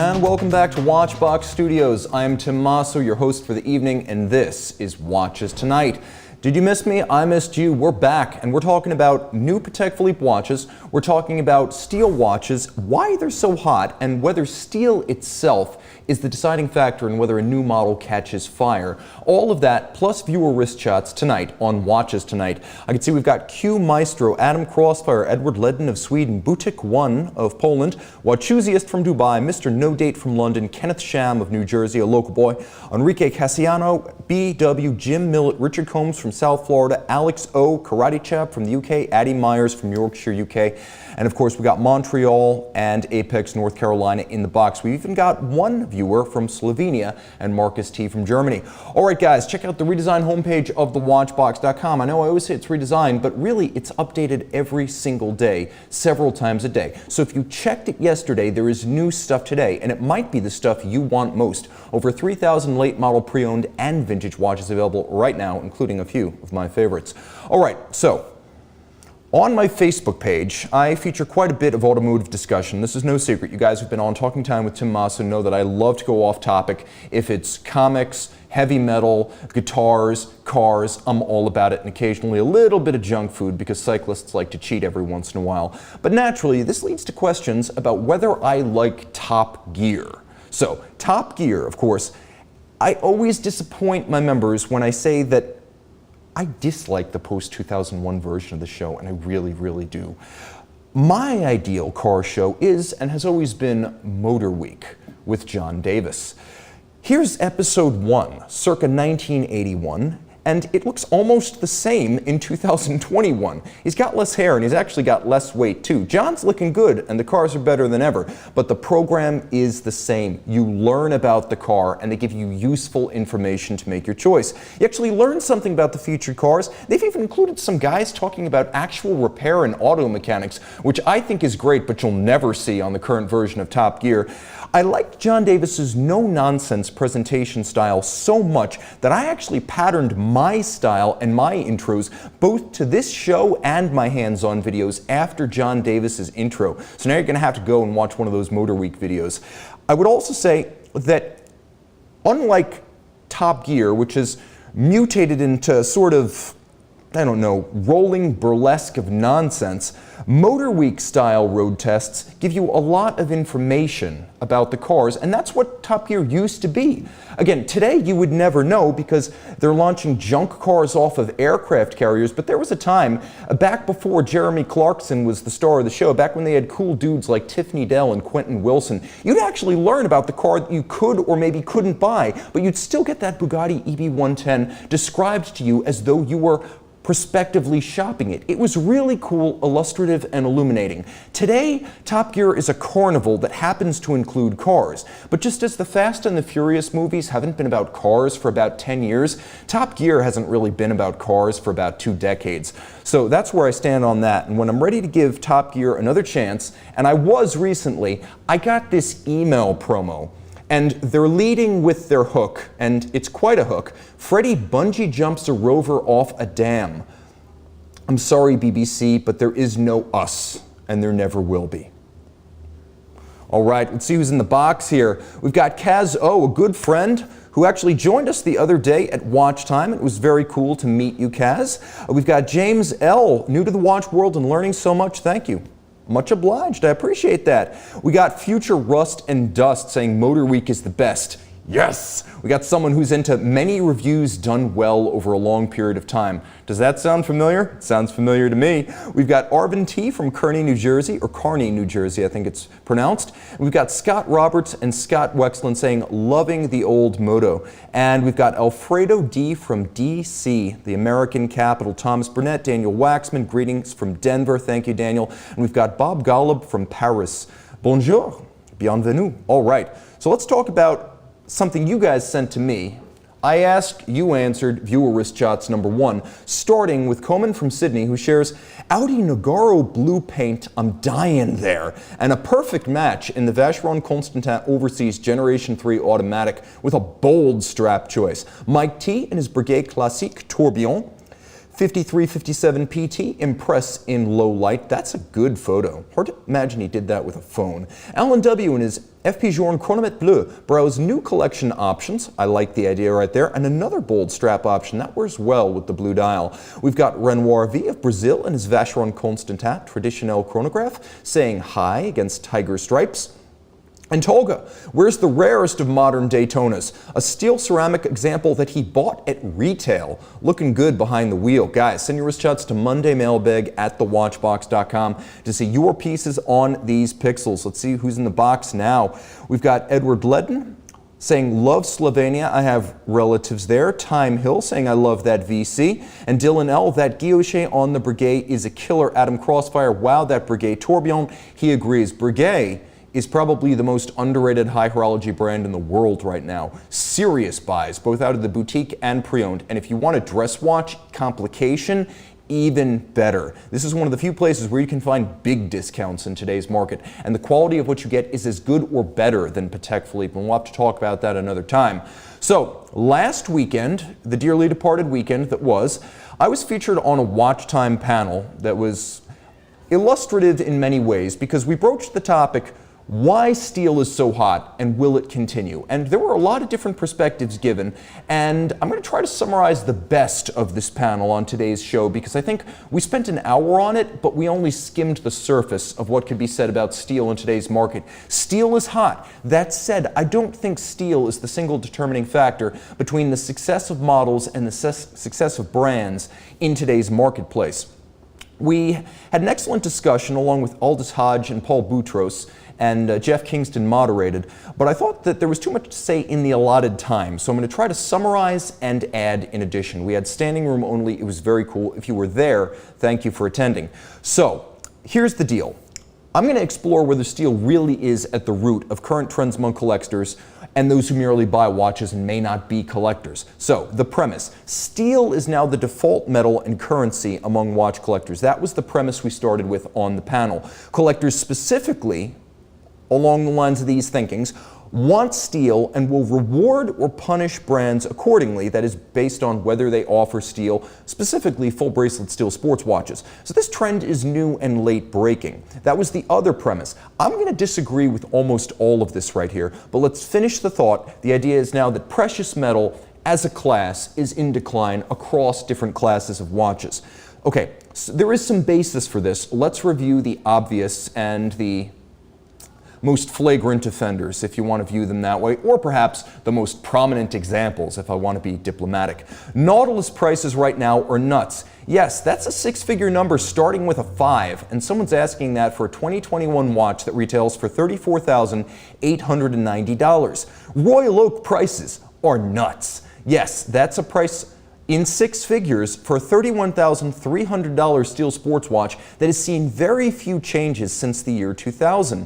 And welcome back to Watchbox Studios. I am Tim Mosso, your host for the evening, and this is Watches Tonight. Did you miss me? I missed you. We're back, and we're talking about new Patek Philippe watches. We're talking about steel watches, why they're so hot, and whether steel itself is the deciding factor in whether a new model catches fire. All of that, plus viewer wrist shots tonight on Watches Tonight. I can see we've got Q Maestro, Adam Crossfire, Edward Ledden of Sweden, Butik One of Poland, Wachusiest from Dubai, Mr. No Date from London, Kenneth Sham of New Jersey, a local boy, Enrique Casiano, BW, Jim Millett, Richard Combs from South Florida, Alex O, Karate Chap from the UK, Addie Myers from Yorkshire, UK, and of course we got Montreal and Apex, North Carolina in the box. We've even got one viewer from Slovenia and Marcus T from Germany. All right guys, check out the redesigned homepage of thewatchbox.com. I know I always say it's redesigned, but really it's updated every single day, several times a day. So if you checked it yesterday, there is new stuff today, and it might be the stuff you want most. Over 3,000 late model pre-owned and vintage watches available right now, including a few of my favorites. All right, so on my Facebook page, I feature quite a bit of automotive discussion. This is no secret. You guys who've been on Talking Time with Tim Mosso know that I love to go off topic. If it's comics, heavy metal, guitars, cars, I'm all about it, and occasionally a little bit of junk food because cyclists like to cheat every once in a while. But naturally, this leads to questions about whether I like Top Gear. So, Top Gear, of course, I always disappoint my members when I say that I dislike the post-2001 version of the show, and I really, really do. My ideal car show is and has always been Motor Week with John Davis. Here's episode 1, circa 1981, and it looks almost the same in 2021. He's got less hair and he's actually got less weight too. John's looking good and the cars are better than ever, but the program is the same. You learn about the car and they give you useful information to make your choice. You actually learn something about the featured cars. They've even included some guys talking about actual repair and auto mechanics, which I think is great, but you'll never see on the current version of Top Gear. I liked John Davis's no-nonsense presentation style so much that I actually patterned my style and my intros both to this show and my hands-on videos after John Davis's intro. So now you're going to have to go and watch one of those Motor Week videos. I would also say that unlike Top Gear, which is mutated into sort of, I don't know, rolling burlesque of nonsense, Motor Week style road tests give you a lot of information about the cars, and that's what Top Gear used to be. Again, today you would never know because they're launching junk cars off of aircraft carriers, but there was a time, back before Jeremy Clarkson was the star of the show, back when they had cool dudes like Tiffany Dell and Quentin Wilson, you'd actually learn about the car that you could or maybe couldn't buy, but you'd still get that Bugatti EB110 described to you as though you were prospectively shopping it. It was really cool, illustrative, and illuminating. Today, Top Gear is a carnival that happens to include cars. But just as the Fast and the Furious movies haven't been about cars for about 10 years, Top Gear hasn't really been about cars for about 2 decades. So that's where I stand on that. And when I'm ready to give Top Gear another chance, and I was recently, I got this email promo. And they're leading with their hook, and it's quite a hook. Freddie bungee jumps a rover off a dam. I'm sorry, BBC, but there is no us, and there never will be. All right, let's see who's in the box here. We've got Kaz O, a good friend, who actually joined us the other day at Watch Time. It was very cool to meet you, Kaz. We've got James L, new to the watch world and learning so much. Thank you. Much obliged, I appreciate that. We got Future Rust and Dust saying Motor Week is the best. Yes! We got someone who's into many reviews done well over a long period of time. Does that sound familiar? It sounds familiar to me. We've got Arvin T from Kearney, New Jersey, or Kearney, New Jersey, I think it's pronounced. We've got Scott Roberts and Scott Wexland saying, loving the old Moto. And we've got Alfredo D from DC, the American capital. Thomas Burnett, Daniel Waxman, greetings from Denver. Thank you, Daniel. And we've got Bob Golub from Paris. Bonjour. Bienvenue. All right. So let's talk about something you guys sent to me. I asked, you answered, viewer wrist shots number 1, starting with Coleman from Sydney, who shares, Audi Nogaro blue paint, I'm dying there, and a perfect match in the Vacheron Constantin Overseas Generation 3 automatic with a bold strap choice. Mike T in his Breguet Classique Tourbillon. 5357 PT, impress in low light. That's a good photo. Hard to imagine he did that with a phone. Alan W. and his FP Journe Chronometer Bleu browse new collection options. I like the idea right there. And another bold strap option that wears well with the blue dial. We've got Renoir V of Brazil and his Vacheron Constantin Traditionnel chronograph saying hi against tiger stripes. And Tolga wears the rarest of modern Daytonas, a steel ceramic example that he bought at retail. Looking good behind the wheel. Guys, send your wrist shots to mondaymailbag@thewatchbox.com to see your pieces on these pixels. Let's see who's in the box now. We've got Edward Ledden saying, love Slovenia. I have relatives there. Time Hill saying, I love that VC. And Dylan L, that Guilloche on the Breguet is a killer. Adam Crossfire, wow, that Breguet Tourbillon. He agrees. Breguet is probably the most underrated high horology brand in the world right now. Serious buys, both out of the boutique and pre-owned. And if you want a dress watch complication, even better. This is one of the few places where you can find big discounts in today's market. And the quality of what you get is as good or better than Patek Philippe. And we'll have to talk about that another time. So last weekend, the dearly departed weekend that was, I was featured on a watch time panel that was illustrative in many ways because we broached the topic, why steel is so hot and will it continue? And there were a lot of different perspectives given, and I'm going to try to summarize the best of this panel on today's show because I think we spent an hour on it, but we only skimmed the surface of what could be said about steel in today's market. Steel is hot. That said, I don't think steel is the single determining factor between the success of models and the success of brands in today's marketplace. We had an excellent discussion along with Aldous Hodge and Paul Boutros, and Jeff Kingston moderated, but I thought that there was too much to say in the allotted time, so I'm going to try to summarize and add in addition. We had standing room only. It was very cool. If you were there, thank you for attending. So here's the deal. I'm going to explore whether steel really is at the root of current trends among collectors and those who merely buy watches and may not be collectors. So, the premise. Steel is now the default metal and currency among watch collectors. That was the premise we started with on the panel. Collectors specifically, along the lines of these thinkings, want steel and will reward or punish brands accordingly. That is based on whether they offer steel, specifically full bracelet steel sports watches. So this trend is new and late breaking. That was the other premise. I'm going to disagree with almost all of this right here, but let's finish the thought. The idea is now that precious metal as a class is in decline across different classes of watches. Okay, so there is some basis for this. Let's review the obvious and the most flagrant offenders, if you want to view them that way, or perhaps the most prominent examples, if I want to be diplomatic. Nautilus prices right now are nuts. Yes, that's a six-figure number starting with a 5, and someone's asking that for a 2021 watch that retails for $34,890. Royal Oak prices are nuts. Yes, that's a price in six figures for a $31,300 steel sports watch that has seen very few changes since the year 2000.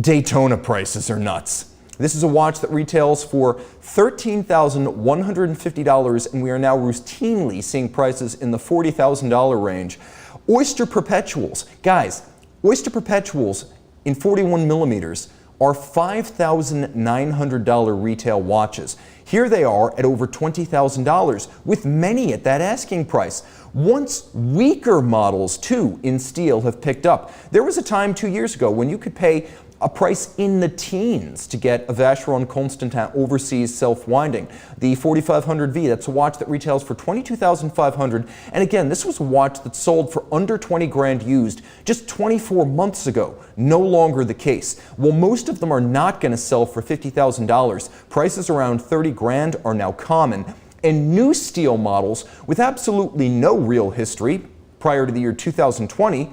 Daytona prices are nuts. This is a watch that retails for $13,150, and we are now routinely seeing prices in the $40,000 range. Oyster Perpetuals. Guys, Oyster Perpetuals in 41 millimeters are $5,900 retail watches. Here they are at over $20,000, with many at that asking price. Once weaker models, too, in steel have picked up. There was a time 2 years ago when you could pay a price in the teens to get a Vacheron Constantin overseas self-winding. The 4500V, that's a watch that retails for $22,500. And again, this was a watch that sold for under 20 grand used just 24 months ago. No longer the case. Well, most of them are not going to sell for $50,000. Prices around 30 grand are now common. And new steel models with absolutely no real history prior to the year 2020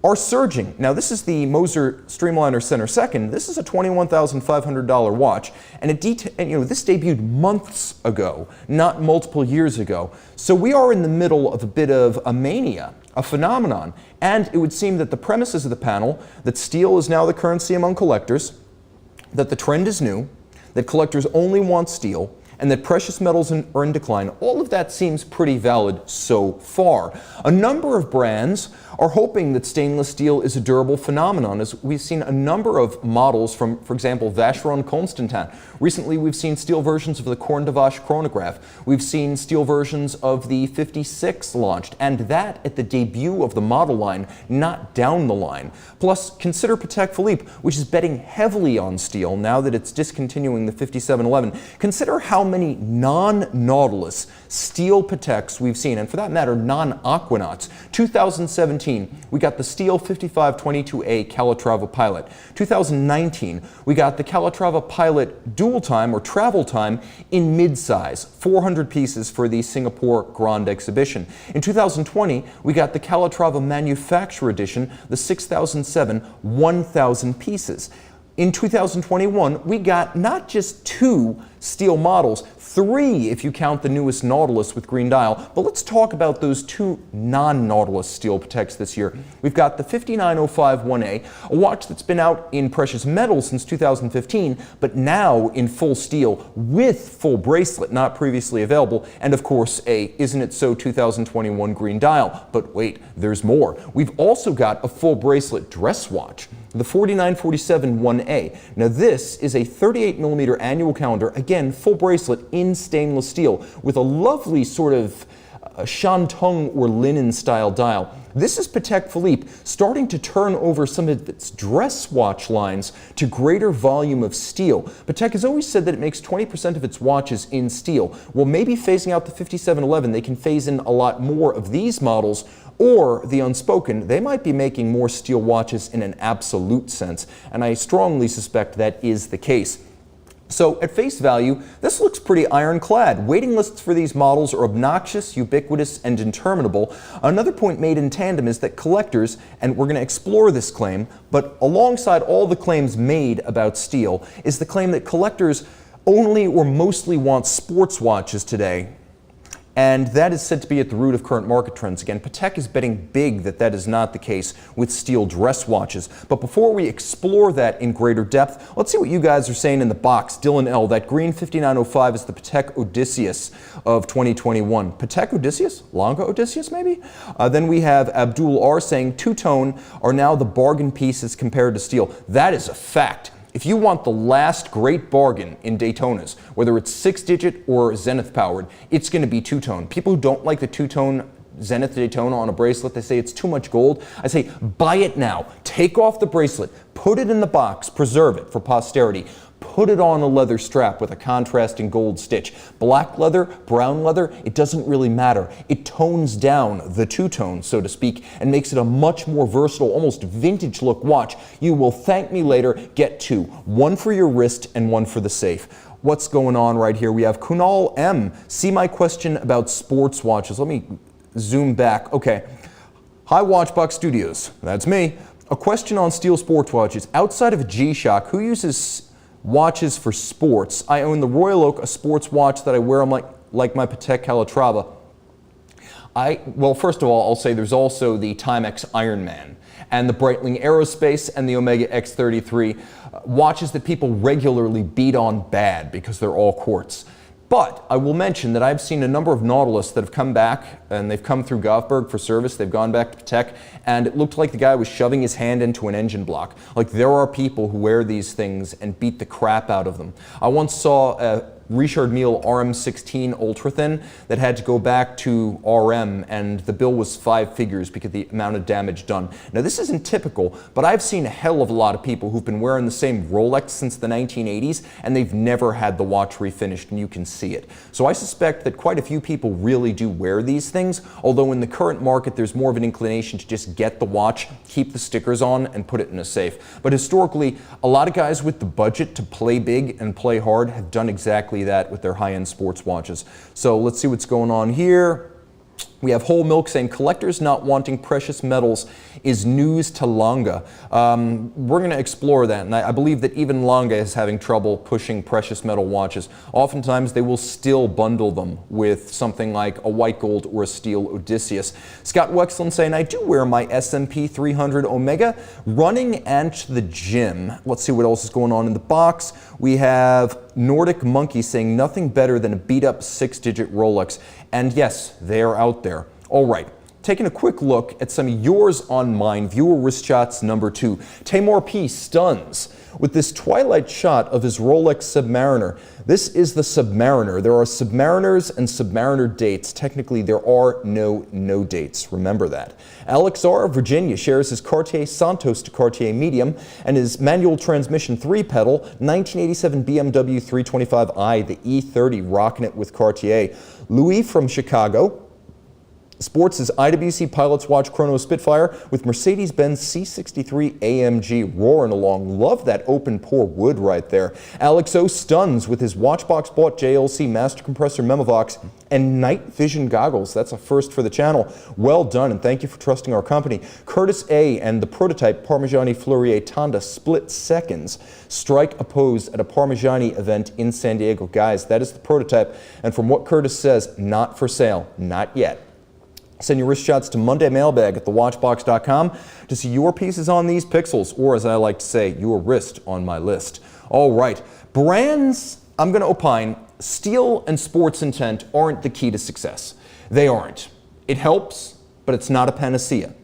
are surging. Now, this is the Moser Streamliner Center Second. This is a $21,500 watch, and this debuted months ago, not multiple years ago. So we are in the middle of a bit of a mania, a phenomenon, and it would seem that the premises of the panel, that steel is now the currency among collectors, that the trend is new, that collectors only want steel, and that precious metals are in decline. All of that seems pretty valid so far. A number of brands are hoping that stainless steel is a durable phenomenon, as we've seen a number of models from, for example, Vacheron Constantin. Recently, we've seen steel versions of the Corne de Vache chronograph. We've seen steel versions of the 56 launched, and that at the debut of the model line, not down the line. Plus, consider Patek Philippe, which is betting heavily on steel now that it's discontinuing the 5711. Consider how many non-Nautilus steel Pateks we've seen, and for that matter, non-Aquanauts. 2017, we got the steel 5522A Calatrava Pilot. 2019, we got the Calatrava Pilot dual time or travel time in mid-size, 400 pieces for the Singapore Grand Exhibition. In 2020, we got the Calatrava Manufacturer Edition, the 6007, 1,000 pieces. In 2021, we got not just 2 steel models, 3 if you count the newest Nautilus with green dial, but let's talk about those 2 non-Nautilus steel Pateks this year. We've got the 59051A, a watch that's been out in precious metal since 2015, but now in full steel with full bracelet, not previously available, and of course a Isn't It So 2021 green dial. But wait, there's more. We've also got a full bracelet dress watch, the 4947 1A. Now this is a 38mm annual calendar, again full bracelet in stainless steel with a lovely sort of shantung or linen style dial. This is Patek Philippe starting to turn over some of its dress watch lines to greater volume of steel. Patek has always said that it makes 20% of its watches in steel. Well, maybe phasing out the 5711, they can phase in a lot more of these models, or the unspoken, they might be making more steel watches in an absolute sense, and I strongly suspect that is the case. So at face value, this looks pretty ironclad. Waiting lists for these models are obnoxious, ubiquitous, and interminable. Another point made in tandem is that collectors, and we're going to explore this claim, but alongside all the claims made about steel, is the claim that collectors only or mostly want sports watches today. And that is said to be at the root of current market trends. Again, Patek is betting big that that is not the case with steel dress watches. But before we explore that in greater depth, let's see what you guys are saying in the box. Dylan L., that green 5905 is the Patek Odysseus of 2021. Patek Odysseus? Longa Odysseus, maybe? Then we have Abdul R. saying two-tone are now the bargain pieces compared to steel. That is a fact. If you want the last great bargain in Daytonas, whether it's 6-digit or Zenith powered, it's going to be two-tone. People who don't like the two-tone Zenith Daytona on a bracelet, they say it's too much gold. I say buy it now. Take off the bracelet, put it in the box, preserve it for posterity. Put it on a leather strap with a contrasting gold stitch. Black leather, brown leather, it doesn't really matter. It tones down the two-tone, so to speak, and makes it a much more versatile, almost vintage look watch. You will thank me later. Get 2. One for your wrist and one for the safe. What's going on right here? We have Kunal M. See my question about sports watches. Let me zoom back. Okay. Hi, Watchbox Studios. That's me. A question on steel sports watches. Outside of G-Shock, who uses watches for sports? I own the Royal Oak, a sports watch that I wear like my Patek Calatrava. Well, first of all, I'll say there's also the Timex Ironman and the Breitling Aerospace and the Omega X33, watches that people regularly beat on bad because they're all quartz. But I will mention that I've seen a number of Nautilus that have come back, and they've come through Govberg for service. They've gone back to Patek, and it looked like the guy was shoving his hand into an engine block. Like, there are people who wear these things and beat the crap out of them. I once saw a Richard Mille RM16 ultra thin that had to go back to RM, and the bill was 5 figures because of the amount of damage done. Now, this isn't typical, but I've seen a hell of a lot of people who've been wearing the same Rolex since the 1980s, and they've never had the watch refinished, and you can see it. So I suspect that quite a few people really do wear these things, although in the current market there's more of an inclination to just get the watch, keep the stickers on, and put it in a safe. But historically, a lot of guys with the budget to play big and play hard have done exactly that with their high-end sports watches. So let's see what's going on here. We have Whole Milk saying collectors not wanting precious metals is news to Longa. We're going to explore that, and I believe that even Longa is having trouble pushing precious metal watches. Oftentimes they will still bundle them with something like a white gold or a steel Odysseus. Scott Wexland saying, I do wear my S&P 300 Omega running and to the gym. Let's see what else is going on in the box. We have Nordic Monkey saying nothing better than a beat-up 6-digit Rolex. And yes, they are out there. All right, taking a quick look at some of yours on mine. Viewer wrist shots number 2. Tamor P stuns with this twilight shot of his Rolex Submariner. This is the Submariner. There are Submariners and Submariner dates. Technically, there are no dates. Remember that. Alex R. of Virginia shares his Cartier Santos to Cartier Medium and his manual transmission 3-pedal 1987 BMW 325i, the E30, rocking it with Cartier. Louis from Chicago sports his IWC Pilot's Watch Chrono Spitfire with Mercedes-Benz C63 AMG roaring along. Love that open pore wood right there. Alex O stuns with his Watchbox bought JLC Master Compressor Memovox and night vision goggles. That's a first for the channel. Well done, and thank you for trusting our company. Curtis A. and the prototype Parmigiani Fleurier Tonda split seconds strike a pose at a Parmigiani event in San Diego. Guys, that is the prototype, and from what Curtis says, not for sale, not yet. Send your wrist shots to Monday Mailbag at thewatchbox.com to see your pieces on these pixels, or as I like to say, your wrist on my list. All right, brands, I'm going to opine, steel and sports intent aren't the key to success. They aren't. It helps, but it's not a panacea.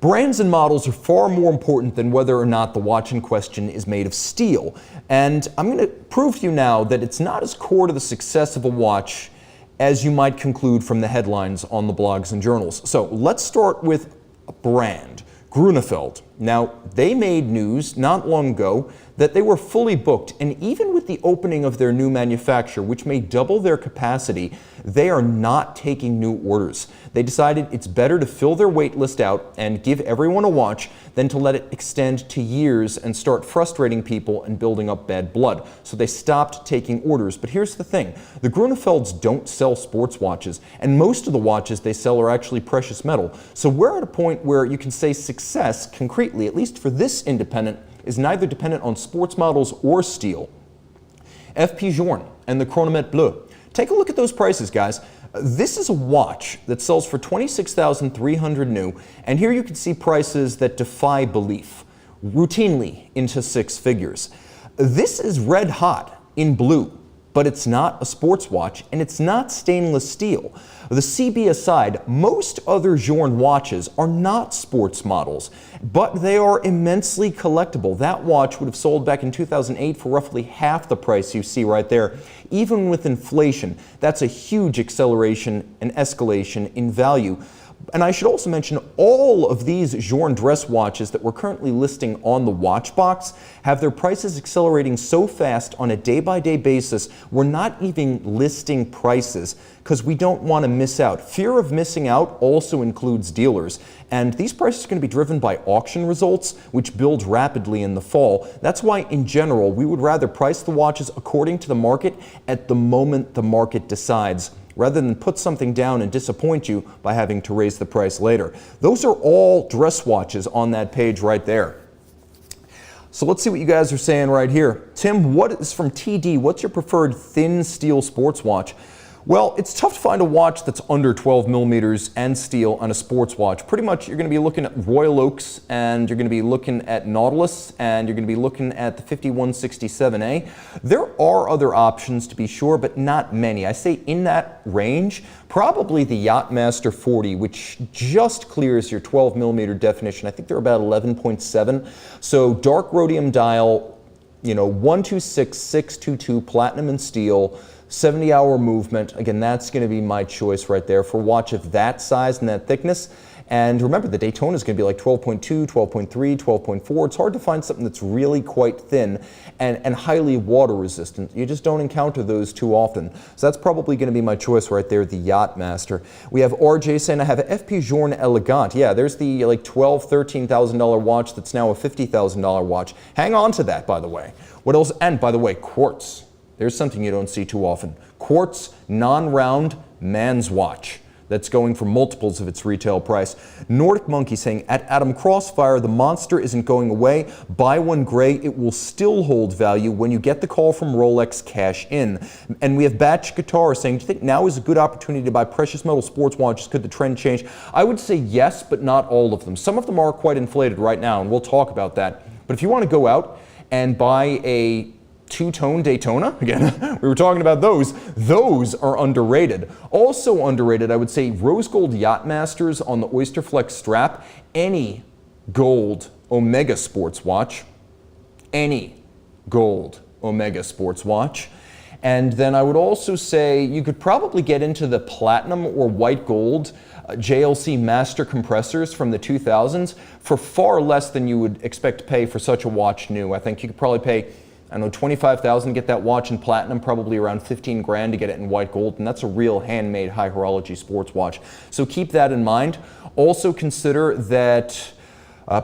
Brands and models are far more important than whether or not the watch in question is made of steel. And I'm going to prove to you now that it's not as core to the success of a watch as you might conclude from the headlines on the blogs and journals. So let's start with a brand, Grunefeld. Now, they made news not long ago that they were fully booked, and even with the opening of their new manufacturer, which may double their capacity, they are not taking new orders. They decided it's better to fill their wait list out and give everyone a watch than to let it extend to years and start frustrating people and building up bad blood. So they stopped taking orders. But here's the thing, the Grunefelds don't sell sports watches, and most of the watches they sell are actually precious metal. So we're at a point where you can say success concretely, at least for this independent, is neither dependent on sports models or steel. FP Journe and the Chronomètre Bleu. Take a look at those prices, guys. This is a watch that sells for $26,300 new, and here you can see prices that defy belief, routinely into 6 figures. This is red hot in blue, but it's not a sports watch, and it's not stainless steel. The CB aside, most other Journe watches are not sports models, but they are immensely collectible. That watch would have sold back in 2008 for roughly half the price you see right there. Even with inflation, that's a huge acceleration and escalation in value. And I should also mention all of these Journe dress watches that we're currently listing on the Watchbox have their prices accelerating so fast on a day-by-day basis, we're not even listing prices because we don't want to miss out. Fear of missing out also includes dealers, and these prices are going to be driven by auction results, which build rapidly in the fall. That's why, in general, we would rather price the watches according to the market at the moment the market decides, rather than put something down and disappoint you by having to raise the price later. Those are all dress watches on that page right there. So let's see what you guys are saying right here. Tim, what is from TD? What's your preferred thin steel sports watch? Well, it's tough to find a watch that's under 12 millimeters and steel on a sports watch. Pretty much you're going to be looking at Royal Oaks, and you're going to be looking at Nautilus, and you're going to be looking at the 5167A. There are other options to be sure, but not many. I say in that range, probably the Yachtmaster 40, which just clears your 12 millimeter definition. I think they're about 11.7. So dark rhodium dial, 126622 platinum and steel, 70-hour movement. Again, that's going to be my choice right there for a watch of that size and that thickness. And remember, the Daytona is going to be like 12.2, 12.3, 12.4. It's hard to find something that's really quite thin and highly water resistant. You just don't encounter those too often. So that's probably going to be my choice right there, the Yachtmaster. We have RJ saying, I have an FP Journe Elegant. Yeah, there's the like $12,000, $13,000 watch that's now a $50,000 watch. Hang on to that, by the way. What else? And by the way, quartz. There's something you don't see too often. Quartz non-round man's watch. that's going for multiples of its retail price. Nordic Monkey saying, at Adam Crossfire, the monster isn't going away. Buy one gray, it will still hold value. When you get the call from Rolex, cash in. And we have Batch Guitar saying, do you think now is a good opportunity to buy precious metal sports watches? Could the trend change? I would say yes, but not all of them. Some of them are quite inflated right now, and we'll talk about that. But if you want to go out and buy a two-tone Daytona, again, we were talking about those are underrated. Also underrated, I would say, rose gold Yachtmasters on the Oyster Flex strap, any gold Omega sports watch, any gold Omega sports watch. And then I would also say you could probably get into the platinum or white gold JLC master compressors from the 2000s for far less than you would expect to pay for such a watch new. I think you could probably pay, I don't know, $25,000 to get that watch in platinum, probably around 15 grand to get it in white gold, and that's a real handmade high horology sports watch. So keep that in mind. Also consider that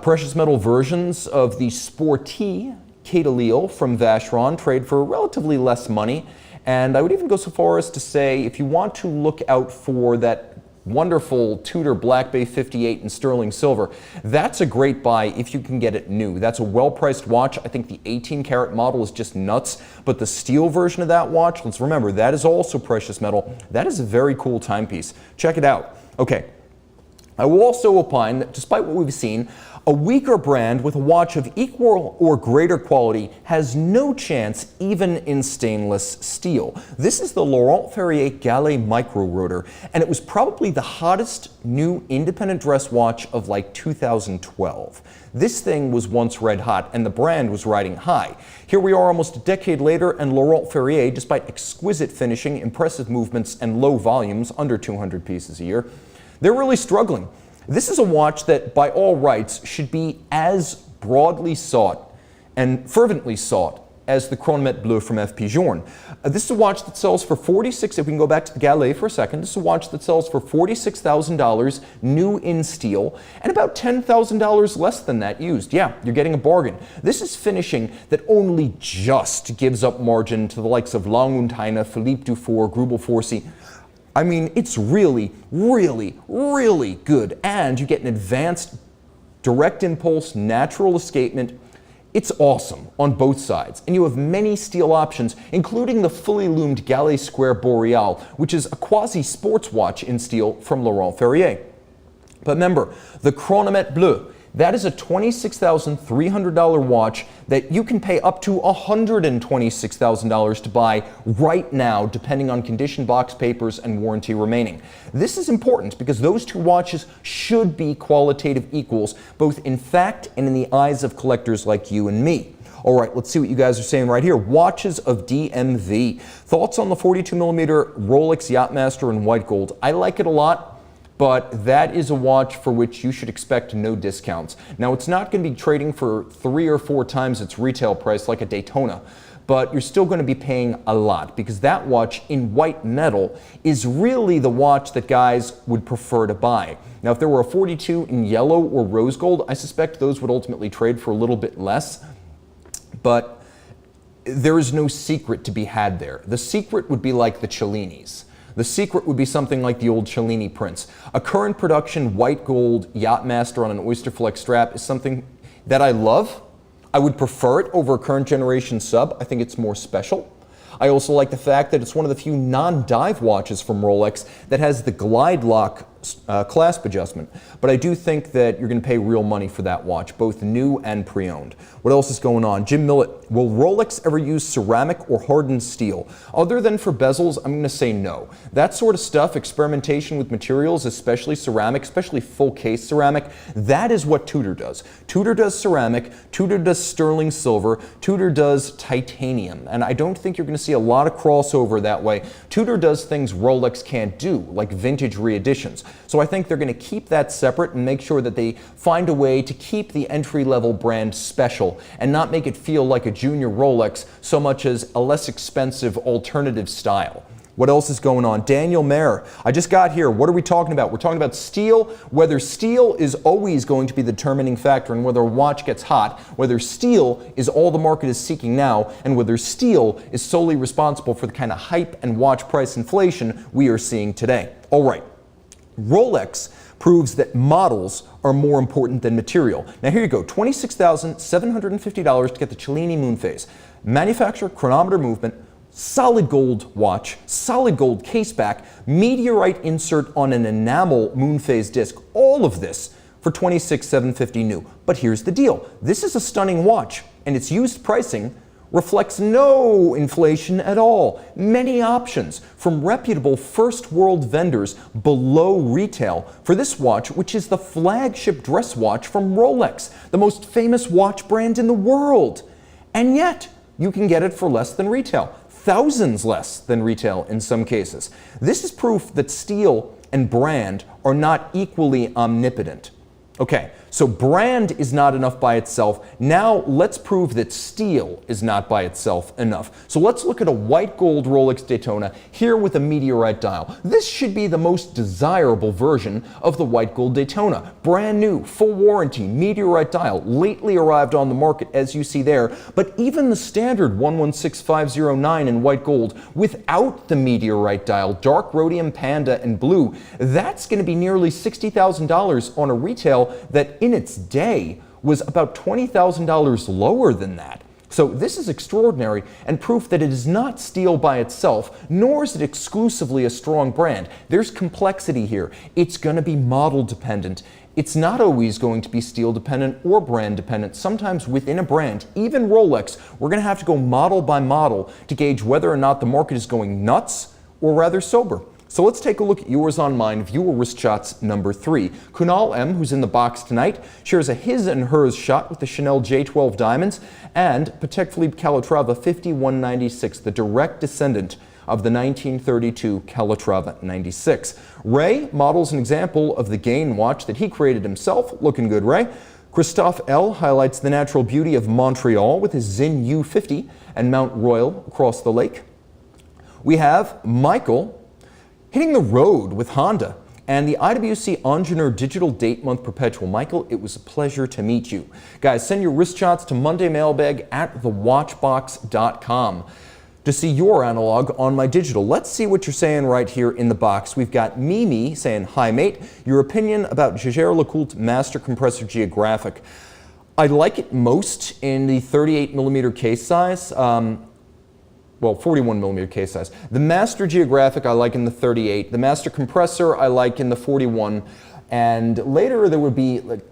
precious metal versions of the Sporty Cadelille from Vacheron trade for relatively less money. And I would even go so far as to say, if you want to look out for that wonderful Tudor Black Bay 58 in sterling silver, that's a great buy if you can get it new. That's a well-priced watch. I think the 18-karat model is just nuts, but the steel version of that watch, let's remember, that is also precious metal. That is a very cool timepiece. Check it out. Okay. I will also opine that despite what we've seen, a weaker brand with a watch of equal or greater quality has no chance even in stainless steel. This is the Laurent Ferrier Gallet Micro Rotor, and it was probably the hottest new independent dress watch of like 2012. This thing was once red hot, and the brand was riding high. Here we are almost a decade later, and Laurent Ferrier, despite exquisite finishing, impressive movements, and low volumes, under 200 pieces a year, they're really struggling. This is a watch that, by all rights, should be as broadly sought and fervently sought as the Chronometer Bleu from F. Pigeon. This is a watch that sells for if we can go back to the Gallet for a second, this is a watch that sells for $46,000 new in steel and about $10,000 less than that used. Yeah, you're getting a bargain. This is finishing that only just gives up margin to the likes of Lange & Philippe Dufour, Grubel Forsey. I mean, it's really, really, really good. And you get an advanced direct impulse, natural escapement. It's awesome on both sides. And you have many steel options, including the fully loomed Gallet Square Boreal, which is a quasi-sports watch in steel from Laurent Ferrier. But remember, the Chronometer Bleu, that is a $26,300 watch that you can pay up to $126,000 to buy right now, depending on condition, box papers, and warranty remaining. This is important because those two watches should be qualitative equals, both in fact and in the eyes of collectors like you and me. All right, let's see what you guys are saying right here. Watches of DMV. Thoughts on the 42mm Rolex Yachtmaster in white gold? I like it a lot, but that is a watch for which you should expect no discounts. Now, it's not going to be trading for 3 or 4 times its retail price like a Daytona, but you're still going to be paying a lot because that watch in white metal is really the watch that guys would prefer to buy. Now, if there were a 42 in yellow or rose gold, I suspect those would ultimately trade for a little bit less, but there is no secret to be had there. The secret would be like the Cellinis. The secret would be something like the old Cellini prints. A current production white gold Yachtmaster on an Oyster Flex strap is something that I love. I would prefer it over a current generation sub. I think it's more special. I also like the fact that it's one of the few non-dive watches from Rolex that has the glide lock clasp adjustment. But I do think that you're going to pay real money for that watch, both new and pre-owned. What else is going on? Jim Millett, will Rolex ever use ceramic or hardened steel? Other than for bezels, I'm going to say no. That sort of stuff, experimentation with materials, especially ceramic, especially full case ceramic, that is what Tudor does. Tudor does ceramic, Tudor does sterling silver, Tudor does titanium. And I don't think you're going to see a lot of crossover that way. Tudor does things Rolex can't do, like vintage reeditions. So I think they're going to keep that separate and make sure that they find a way to keep the entry-level brand special and not make it feel like a junior Rolex so much as a less expensive alternative style. What else is going on? Daniel Mayer, I just got here. What are we talking about? We're talking about steel, whether steel is always going to be the determining factor in whether a watch gets hot, whether steel is all the market is seeking now, and whether steel is solely responsible for the kind of hype and watch price inflation we are seeing today. All right. Rolex proves that models are more important than material. Now here you go, $26,750 to get the Cellini moon phase. Manufacturer, chronometer movement, solid gold watch, solid gold case back, meteorite insert on an enamel moon phase disc, all of this for $26,750 new. But here's the deal. This is a stunning watch, and its used pricing reflects no inflation at all. Many options from reputable first world vendors below retail for this watch, which is the flagship dress watch from Rolex, the most famous watch brand in the world. And yet, you can get it for less than retail. Thousands less than retail in some cases. This is proof that style and brand are not equally omnipotent. Okay, so brand is not enough by itself. Now let's prove that steel is not by itself enough. So let's look at a white gold Rolex Daytona here with a meteorite dial. This should be the most desirable version of the white gold Daytona. Brand new, full warranty, meteorite dial, lately arrived on the market as you see there. But even the standard 116509 in white gold without the meteorite dial, dark rhodium, panda, and blue, that's going to be nearly $60,000 on a retail that in its day was about $20,000 lower than that. So this is extraordinary and proof that it is not steel by itself, nor is it exclusively a strong brand. There's complexity here. It's going to be model dependent. It's not always going to be steel dependent or brand dependent. Sometimes within a brand, even Rolex, we're going to have to go model by model to gauge whether or not the market is going nuts or rather sober. So let's take a look at yours on mine, viewer wrist shots number 3. Kunal M, who's in the box tonight, shares a his and hers shot with the Chanel J12 diamonds and Patek Philippe Calatrava 5196, the direct descendant of the 1932 Calatrava 96. Ray models an example of the Gain watch that he created himself. Looking good, Ray. Christophe L highlights the natural beauty of Montreal with his Zin U50 and Mount Royal across the lake. We have Michael hitting the road with Honda and the IWC Ingenieur Digital Date Month Perpetual. Michael, it was a pleasure to meet you. Guys, send your wrist shots to mondaymailbag@thewatchbox.com to see your analog on my digital. Let's see what you're saying right here in the box. We've got Mimi saying, hi mate, your opinion about Jaeger-LeCoultre Master Compressor Geographic. I like it most in the 38mm case size. Well, 41mm case size. The Master Geographic I like in the 38. The Master Compressor I like in the 41. And later there would be like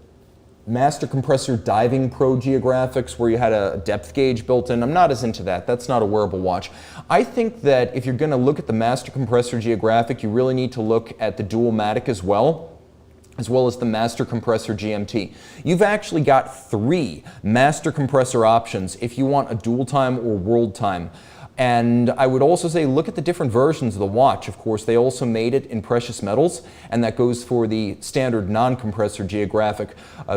Master Compressor Diving Pro Geographics where you had a depth gauge built in. I'm not as into that. That's not a wearable watch. I think that if you're going to look at the Master Compressor Geographic, you really need to look at the Dual-Matic as well as the Master Compressor GMT. You've actually got 3 Master Compressor options if you want a dual time or world time. And I would also say look at the different versions of the watch. Of course, they also made it in precious metals, and that goes for the standard non-compressor Geographic.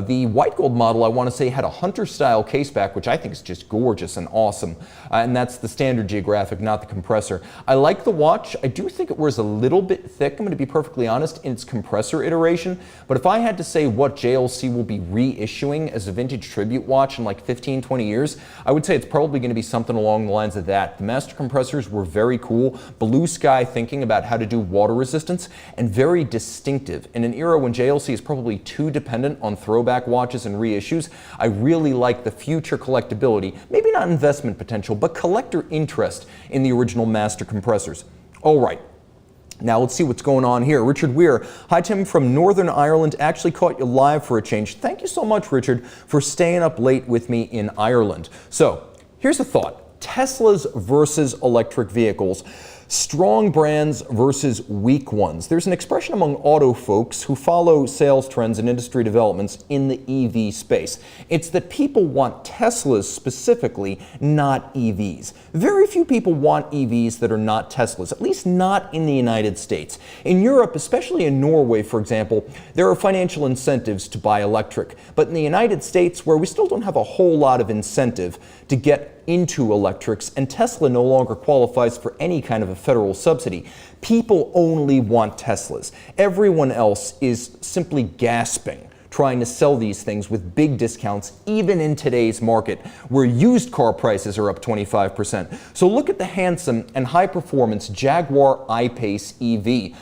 The white gold model, I want to say, had a hunter-style caseback, which I think is just gorgeous and awesome. And that's the standard Geographic, not the compressor. I like the watch. I do think it wears a little bit thick, I'm going to be perfectly honest, in its compressor iteration. But if I had to say what JLC will be reissuing as a vintage tribute watch in like 15, 20 years, I would say it's probably going to be something along the lines of that. The Master compressors were very cool, blue sky thinking about how to do water resistance, and very distinctive. In an era when JLC is probably too dependent on throwback watches and reissues, I really like the future collectability, maybe not investment potential, but collector interest in the original Master compressors. All right. Now let's see what's going on here. Richard Weir, hi Tim from Northern Ireland, actually caught you live for a change. Thank you so much, Richard, for staying up late with me in Ireland. So here's a thought. Teslas versus electric vehicles. Strong brands versus weak ones. There's an expression among auto folks who follow sales trends and industry developments in the EV space. It's that people want Teslas specifically, not EVs. Very few people want EVs that are not Teslas, at least not in the United States. In Europe, especially in Norway, for example, there are financial incentives to buy electric. But in the United States, where we still don't have a whole lot of incentive to get into electrics, and Tesla no longer qualifies for any kind of a federal subsidy, people only want Teslas. Everyone else is simply gasping trying to sell these things with big discounts, even in today's market, where used car prices are up 25%. So look at the handsome and high-performance Jaguar I-Pace EV.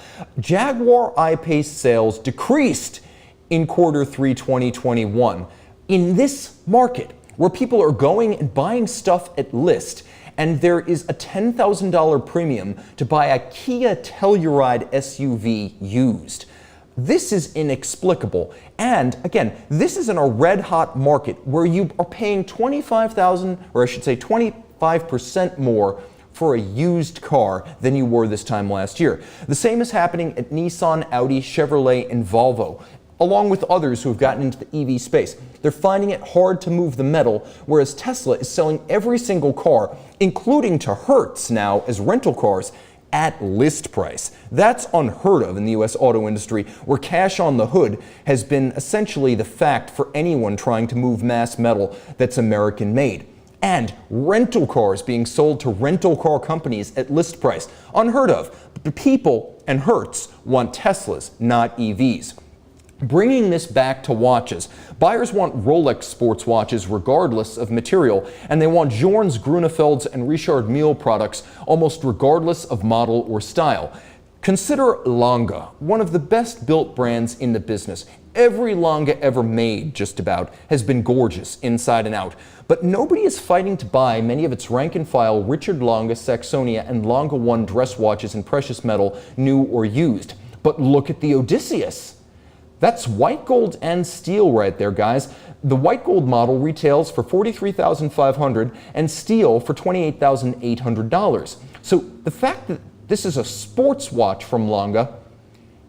Jaguar I-Pace sales decreased in Q3 2021. In this market, where people are going and buying stuff at list, and there is a $10,000 premium to buy a Kia Telluride SUV used. This is inexplicable. And again, this is in a red-hot market where you are paying 25% more for a used car than you were this time last year. The same is happening at Nissan, Audi, Chevrolet, and Volvo, along with others who have gotten into the EV space. They're finding it hard to move the metal, whereas Tesla is selling every single car, including to Hertz now as rental cars, at list price. That's unheard of in the US auto industry, where cash on the hood has been essentially the fact for anyone trying to move mass metal that's American made. And rental cars being sold to rental car companies at list price. Unheard of. But people and Hertz want Teslas, not EVs. Bringing this back to watches, buyers want Rolex sports watches regardless of material, and they want Jorns, Grunefelds, and Richard Mille products almost regardless of model or style. Consider Lange, one of the best built brands in the business. Every Lange ever made, just about, has been gorgeous inside and out. But nobody is fighting to buy many of its rank-and-file Richard Lange, Saxonia, and Lange 1 dress watches in precious metal, new or used. But look at the Odysseus. That's white gold and steel right there, guys. The white gold model retails for $43,500 and steel for $28,800. So the fact that this is a sports watch from Lange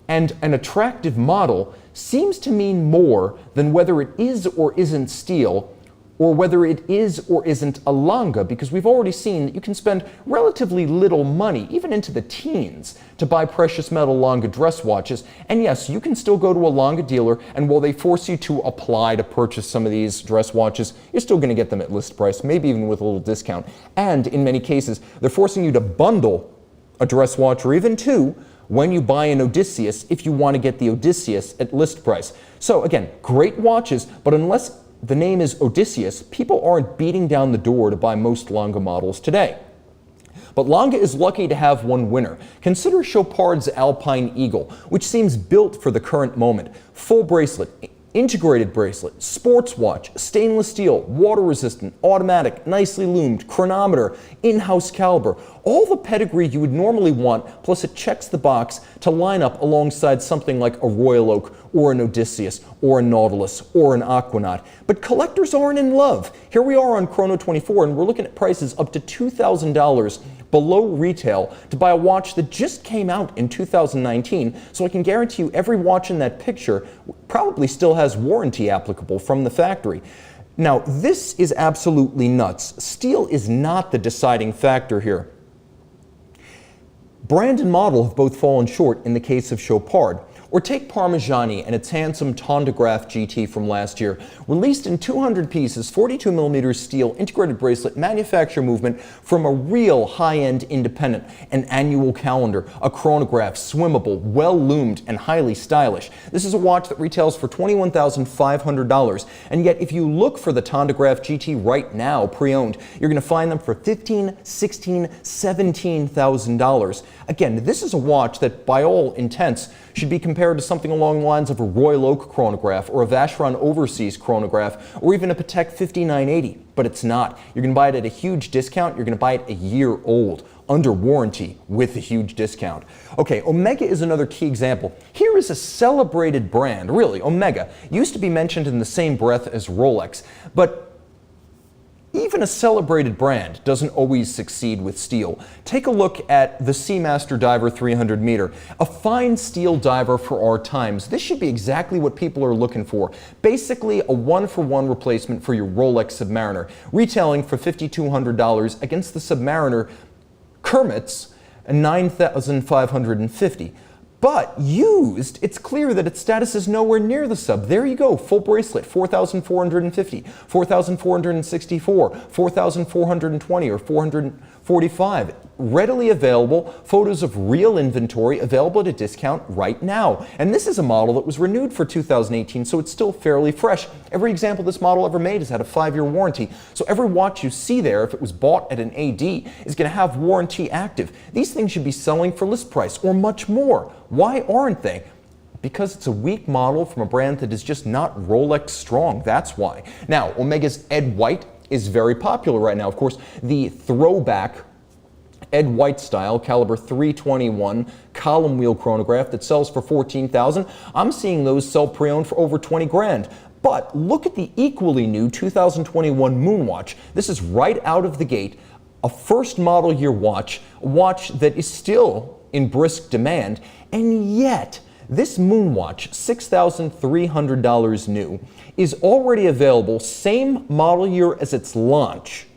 and an attractive model seems to mean more than whether it is or isn't steel, or whether it is or isn't a Lange, because we've already seen that you can spend relatively little money, even into the teens, to buy precious metal Lange dress watches. And yes, you can still go to a Lange dealer, and while they force you to apply to purchase some of these dress watches, you're still going to get them at list price, maybe even with a little discount. And in many cases, they're forcing you to bundle a dress watch, or even two, when you buy an Odysseus, if you want to get the Odysseus at list price. So again, great watches, but unless the name is Odysseus, people aren't beating down the door to buy most Lange models today. But Lange is lucky to have one winner. Consider Chopard's Alpine Eagle, which seems built for the current moment. Full bracelet, integrated bracelet, sports watch, stainless steel, water resistant, automatic, nicely loomed, chronometer, in-house caliber, all the pedigree you would normally want, plus it checks the box to line up alongside something like a Royal Oak or an Odysseus or a Nautilus or an Aquanaut. But collectors aren't in love. Here we are on Chrono 24 and we're looking at prices up to $2,000 below retail to buy a watch that just came out in 2019, so I can guarantee you every watch in that picture probably still has warranty applicable from the factory. Now, this is absolutely nuts. Steel is not the deciding factor here. Brand and model have both fallen short in the case of Chopard. Or take Parmigiani and its handsome Tondograph GT from last year. Released in 200 pieces, 42mm steel, integrated bracelet, manufacturer movement from a real high-end independent, an annual calendar, a chronograph, swimmable, well-loomed, and highly stylish. This is a watch that retails for $21,500, and yet if you look for the Tondograph GT right now, pre-owned, you're going to find them for $15,000, $16,000, $17,000. Again, this is a watch that, by all intents, should be compared to something along the lines of a Royal Oak chronograph or a Vacheron Overseas chronograph or even a Patek 5980, but it's not. You're going to buy it at a huge discount. You're going to buy it a year old, under warranty with a huge discount. Okay, Omega is another key example. Here is a celebrated brand, really. Omega used to be mentioned in the same breath as Rolex, but even a celebrated brand doesn't always succeed with steel. Take a look at the Seamaster Diver 300 meter, a fine steel diver for our times. This should be exactly what people are looking for. Basically a one-for-one replacement for your Rolex Submariner, retailing for $5,200 against the Submariner Kermit's $9,550. But used, it's clear that its status is nowhere near the sub. There you go, full bracelet, $4,450, $4,464, $4,420, or $445. readily available, photos of real inventory available at a discount right now. And this is a model that was renewed for 2018, so it's still fairly fresh. Every example this model ever made has had a 5-year warranty. So every watch you see there, if it was bought at an AD, is going to have warranty active. These things should be selling for list price or much more. Why aren't they? Because it's a weak model from a brand that is just not Rolex strong. That's why. Now, Omega's Ed White is very popular right now. Of course, the throwback Ed White style caliber 321 column wheel chronograph that sells for $14,000. I'm seeing those sell pre-owned for over 20 grand. But look at the equally new 2021 Moonwatch. This is right out of the gate, a first model year watch, a watch that is still in brisk demand, and yet this Moonwatch, $6,300 new, is already available, same model year as its launch,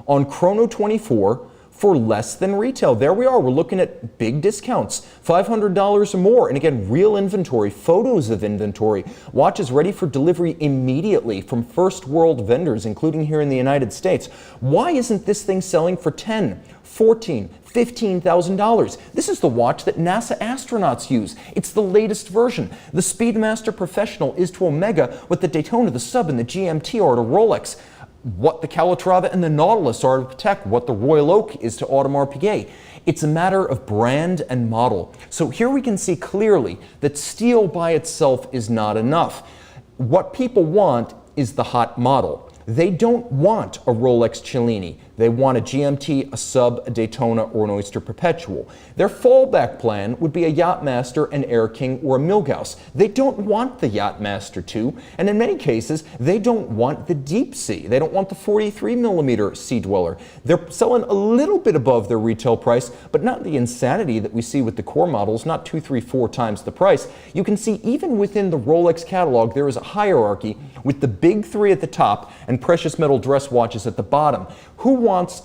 on Chrono24 for less than retail. There we are. We're looking at big discounts, $500 or more. And again, real inventory, photos of inventory. Watches ready for delivery immediately from first world vendors, including here in the United States. Why isn't this thing selling for $10,000, $14,000, $15,000? This is the watch that NASA astronauts use. It's the latest version. The Speedmaster Professional is to Omega what the Daytona, the Sub, and the GMT are to Rolex, what the Calatrava and the Nautilus are to Patek, what the Royal Oak is to Audemars Piguet. It's a matter of brand and model. So here we can see clearly that steel by itself is not enough. What people want is the hot model. They don't want a Rolex Cellini. They want a GMT, a Sub, a Daytona, or an Oyster Perpetual. Their fallback plan would be a Yachtmaster, an Air King, or a Milgauss. They don't want the Yachtmaster 2, and in many cases, they don't want the Deep Sea. They don't want the 43mm Sea Dweller. They're selling a little bit above their retail price, but not the insanity that we see with the core models, not 2, 3, 4 times the price. You can see even within the Rolex catalog, there is a hierarchy with the big three at the top and precious metal dress watches at the bottom. Who wants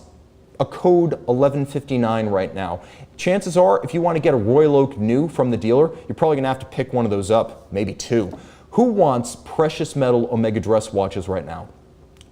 a code 1159 right now? Chances are, if you want to get a Royal Oak new from the dealer, you're probably going to have to pick one of those up, maybe two. Who wants precious metal Omega dress watches right now?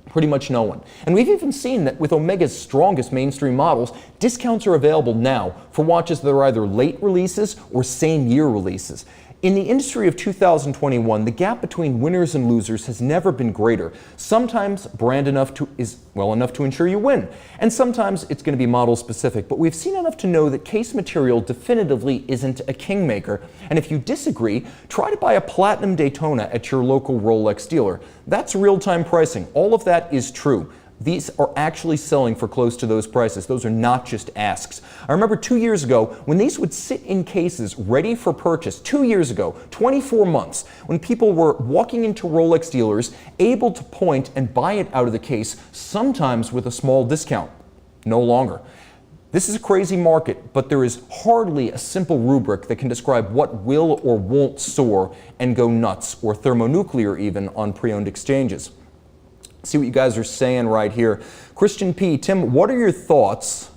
Pretty much no one. And we've even seen that with Omega's strongest mainstream models, discounts are available now for watches that are either late releases or same year releases. In the industry of 2021, the gap between winners and losers has never been greater. Sometimes brand enough is well enough to ensure you win, and sometimes it's going to be model specific, but we've seen enough to know that case material definitively isn't a kingmaker. And if you disagree, try to buy a platinum Daytona at your local Rolex dealer. That's real-time pricing. All of that is true. These are actually selling for close to those prices. Those are not just asks. I remember 2 years ago when these would sit in cases ready for purchase, 2 years ago, 24 months, when people were walking into Rolex dealers, able to point and buy it out of the case, sometimes with a small discount. No longer. This is a crazy market, but there is hardly a simple rubric that can describe what will or won't soar and go nuts, or thermonuclear even, on pre-owned exchanges. See what you guys are saying right here. Christian P. Tim, what are your thoughts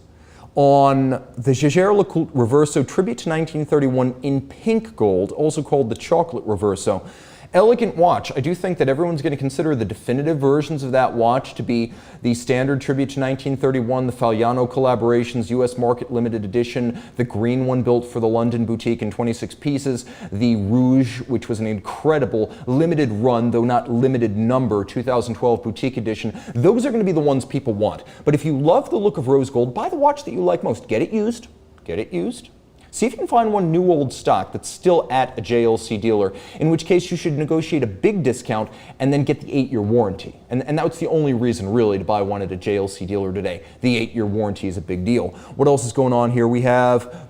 on the Jaeger-LeCoultre Reverso Tribute to 1931 in pink gold, also called the Chocolate Reverso? Elegant watch. I do think that everyone's going to consider the definitive versions of that watch to be the standard Tribute to 1931, the Fagliano Collaborations US Market Limited Edition, the green one built for the London boutique in 26 pieces, the Rouge, which was an incredible limited run, though not limited number, 2012 boutique edition. Those are going to be the ones people want. But if you love the look of rose gold, buy the watch that you like most. Get it used. Get it used. See if you can find one new old stock that's still at a JLC dealer, in which case you should negotiate a big discount and then get the 8-year warranty. And that's the only reason really to buy one at a JLC dealer today. The 8-year warranty is a big deal. What else is going on here? We have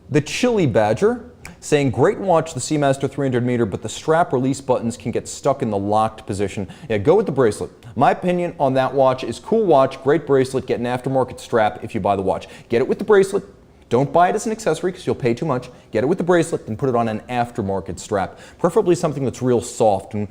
the Chili Badger saying, great watch, the Seamaster 300 meter, but the strap release buttons can get stuck in the locked position. Yeah, go with the bracelet. My opinion on that watch is cool watch, great bracelet, get an aftermarket strap if you buy the watch. Get it with the bracelet. Don't buy it as an accessory because you'll pay too much. Get it with the bracelet and put it on an aftermarket strap. Preferably something that's real soft and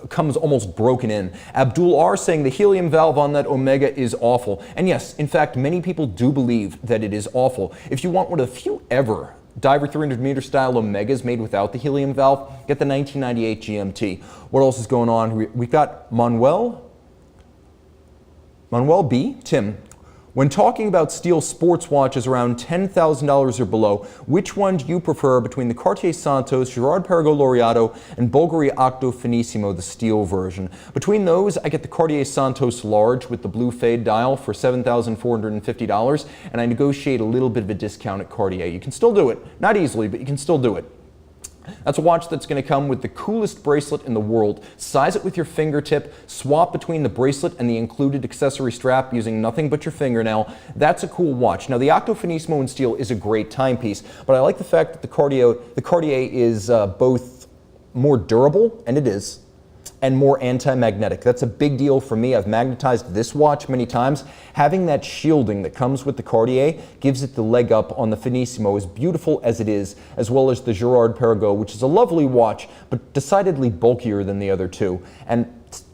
comes almost broken in. Abdul R saying the helium valve on that Omega is awful. And yes, in fact, many people do believe that it is awful. If you want one of the few ever Diver 300 meter style Omegas made without the helium valve, get the 1998 GMT. What else is going on? We've got Manuel Manuel B. Tim, when talking about steel sports watches around $10,000 or below, which one do you prefer between the Cartier Santos, Girard-Perregaux Laureato, and Bulgari Octo Finissimo, the steel version? Between those, I get the Cartier Santos Large with the blue fade dial for $7,450, and I negotiate a little bit of a discount at Cartier. You can still do it. Not easily, but you can still do it. That's a watch that's going to come with the coolest bracelet in the world. Size it with your fingertip, swap between the bracelet and the included accessory strap using nothing but your fingernail. That's a cool watch. Now, the Octo Finissimo in steel is a great timepiece, but I like the fact that the Cartier is both more durable, and it is, and more anti-magnetic. That's a big deal for me. I've magnetized this watch many times. Having that shielding that comes with the Cartier gives it the leg up on the Finissimo, as beautiful as it is, as well as the Girard-Perregaux, which is a lovely watch, but decidedly bulkier than the other two, and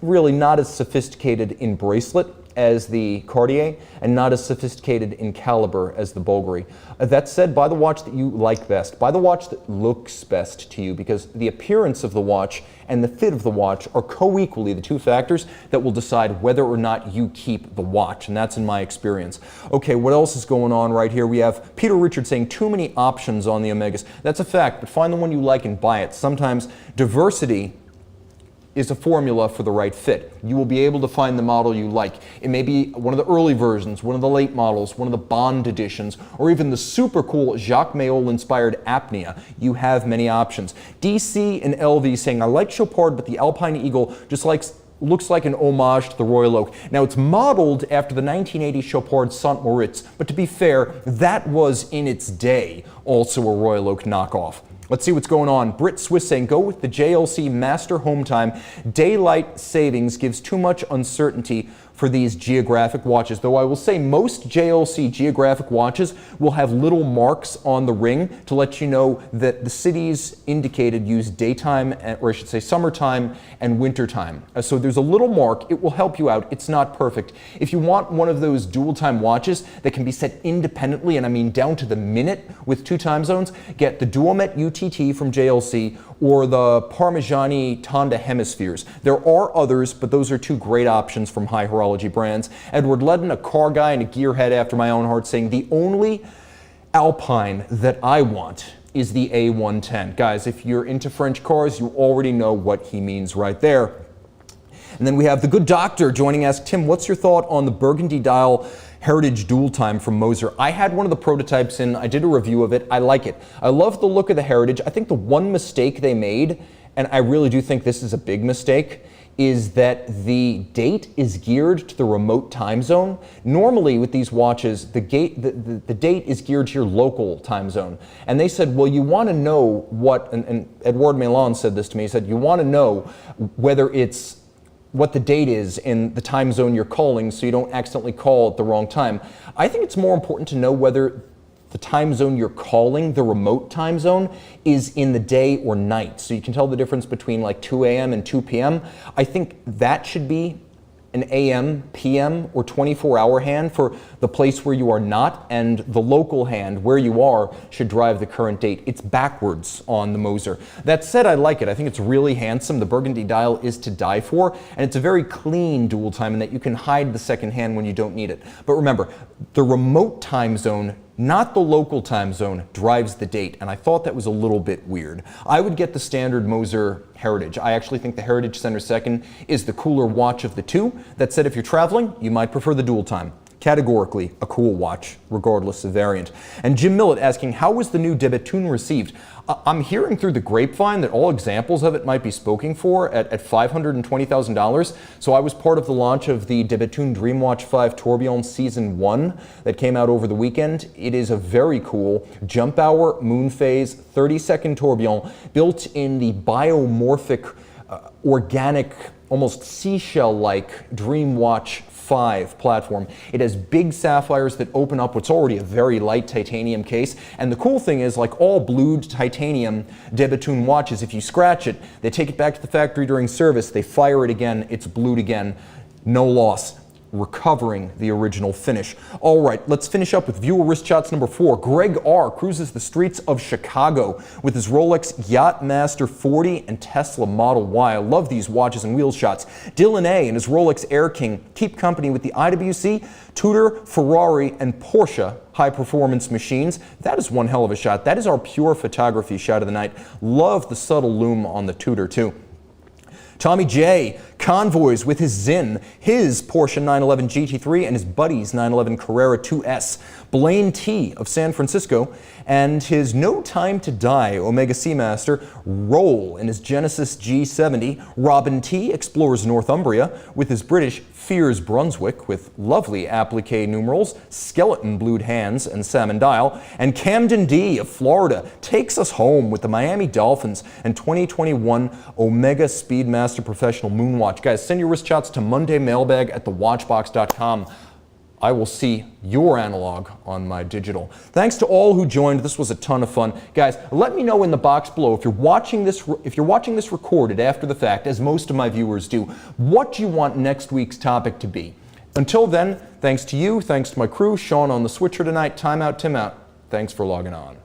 really not as sophisticated in bracelet as the Cartier, and not as sophisticated in caliber as the Bulgari. That said, buy the watch that you like best. Buy the watch that looks best to you, because the appearance of the watch and the fit of the watch are co-equally the two factors that will decide whether or not you keep the watch, and that's in my experience. Okay, what else is going on right here? We have Peter Richard saying too many options on the Omegas. That's a fact, but find the one you like and buy it. Sometimes diversity is a formula for the right fit. You will be able to find the model you like. It may be one of the early versions, one of the late models, one of the Bond editions, or even the super cool Jacques Mayol-inspired Apnea. You have many options. DC and LV saying, I like Chopard, but the Alpine Eagle just looks like an homage to the Royal Oak. Now, it's modeled after the 1980 Chopard Saint Moritz, but to be fair, that was in its day also a Royal Oak knockoff. Let's see what's going on. Brit Swiss saying, go with the JLC Master Home Time. Daylight savings gives too much uncertainty for these geographic watches, though I will say most JLC geographic watches will have little marks on the ring to let you know that the cities indicated use daytime, or I should say summertime and wintertime. So there's a little mark. It will help you out. It's not perfect. If you want one of those dual time watches that can be set independently, and I mean down to the minute with 2 time zones, get the Duomet UTT from JLC or the Parmigiani Tonda Hemispheres. There are others, but those are 2 great options from high horology brands. Edward Ledden, a car guy and a gearhead after my own heart, saying the only Alpine that I want is the A110. Guys, if you're into French cars, you already know what he means right there. And then we have the good doctor joining us. Tim, what's your thought on the Burgundy dial Heritage Dual Time from Moser? I had one of the prototypes in. I did a review of it. I like it. I love the look of the Heritage. I think the one mistake they made, and I really do think this is a big mistake, is that the date is geared to the remote time zone. Normally with these watches, the date is geared to your local time zone. And they said, well, you want to know what, and Edouard Milan said this to me, he said, you want to know whether it's what the date is in the time zone you're calling so you don't accidentally call at the wrong time. I think it's more important to know whether the time zone you're calling, the remote time zone, is in the day or night. So you can tell the difference between like 2 a.m. and 2 p.m. I think that should be an AM, PM, or 24-hour hand for the place where you are not, and the local hand where you are should drive the current date. It's backwards on the Moser. That said, I like it. I think it's really handsome. The Burgundy dial is to die for, and it's a very clean dual time in that you can hide the second hand when you don't need it. But remember, the remote time zone, not the local time zone, drives the date, and I thought that was a little bit weird. I would get the standard Moser Heritage. I actually think the Heritage Center Second is the cooler watch of the 2. That said, if you're traveling, you might prefer the dual time. Categorically a cool watch, regardless of variant. And Jim Millett asking, how was the new de Bethune received? I'm hearing through the grapevine that all examples of it might be spoken for at $520,000. So I was part of the launch of the de Bethune Dreamwatch 5 Tourbillon Season 1 that came out over the weekend. It is a very cool jump hour, moon phase, 30-second tourbillon built in the biomorphic, organic, almost seashell-like Dreamwatch 5 platform. It has big sapphires that open up what's already a very light titanium case. And the cool thing is, like all blued titanium de Bethune watches, if you scratch it, they take it back to the factory during service, they fire it again, it's blued again, no loss. recovering the original finish. All right, let's finish up with viewer wrist shots number 4. Greg R. cruises the streets of Chicago with his Rolex Yachtmaster 40 and Tesla Model Y. I love these watches and wheel shots. Dylan A. and his Rolex Air King keep company with the IWC, Tudor, Ferrari, and Porsche high-performance machines. That is one hell of a shot. That is our pure photography shot of the night. Love the subtle lume on the Tudor, too. Tommy J. convoys with his Zin, his Porsche 911 GT3, and his buddy's 911 Carrera 2S. Blaine T. of San Francisco and his No Time to Die Omega Seamaster roll in his Genesis G70. Robin T. explores Northumbria with his British Fears Brunswick with lovely applique numerals, skeleton blued hands, and salmon dial. And Camden D. of Florida takes us home with the Miami Dolphins and 2021 Omega Speedmaster Professional Moonwatch. Guys, send your wrist shots to mondaymailbag@thewatchbox.com. I will see your analog on my digital. Thanks to all who joined. This was a ton of fun. Guys, let me know in the box below if you're watching this recorded after the fact, as most of my viewers do, what you want next week's topic to be. Until then, thanks to you, thanks to my crew, Sean on the switcher tonight, Time Out, Tim out. Thanks for logging on.